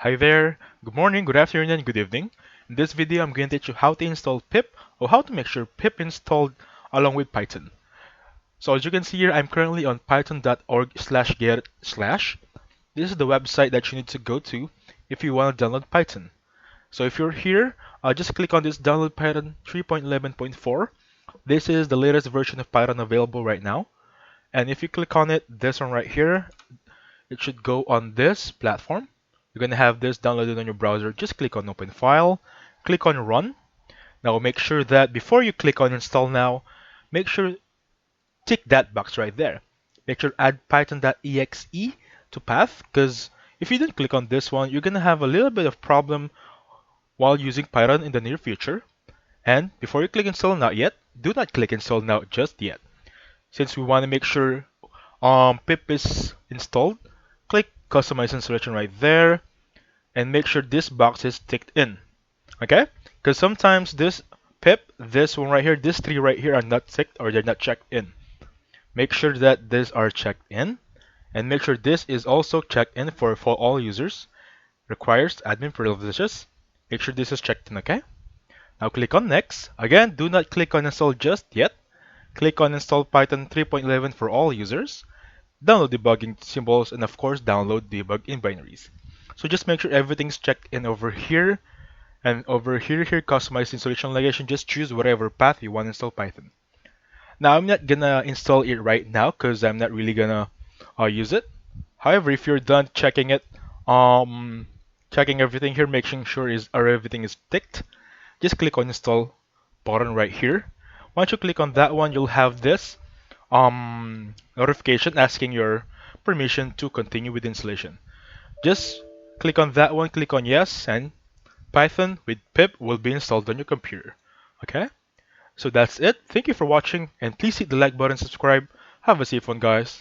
Hi there, good morning, good afternoon, and good evening. In this video, I'm going to teach you how to install pip or how to make sure pip installed along with Python. So as you can see here, I'm currently on python.org/get/. This is the website that you need to go to if you want to download Python. So if you're here, just click on this download Python 3.11.4. This is the latest version of Python available right now. And if you click on it, this one right here, it should go on this platform. You're going to have this downloaded on your browser. Just click on Open File, click on Run. Now make sure that before you click on Install Now, make sure tick that box right there. Make sure add python.exe to path, because if you didn't click on this one, you're going to have a little bit of problem while using Python in the near future. And before you click Install Now yet, do not click Install Now just yet. Since we want to make sure pip is installed, click Customize Installation right there and make sure this box is ticked in. Okay? Because sometimes this pip, this one right here, this three right here are not ticked or they're not checked in. Make sure that these are checked in and make sure this is also checked in for all users. Requires admin privileges. Make sure this is checked in, okay? Now click on Next. Again, do not click on Install just yet. Click on Install Python 3.11 for all users. Download debugging symbols, and of course, download debug in binaries. So just make sure everything's checked in over here. And over here, customize installation location, just choose whatever path you want to install Python. Now, I'm not gonna install it right now because I'm not really gonna use it. However, if you're done checking it, checking everything here, making sure everything is ticked, just click on install button right here. Once you click on that one, you'll have this notification asking your permission to continue with installation. Just click on that one, click on yes, and Python with pip will be installed on your computer. Okay? So that's it. Thank you for watching, and please hit the like button, subscribe. Have a safe one, guys.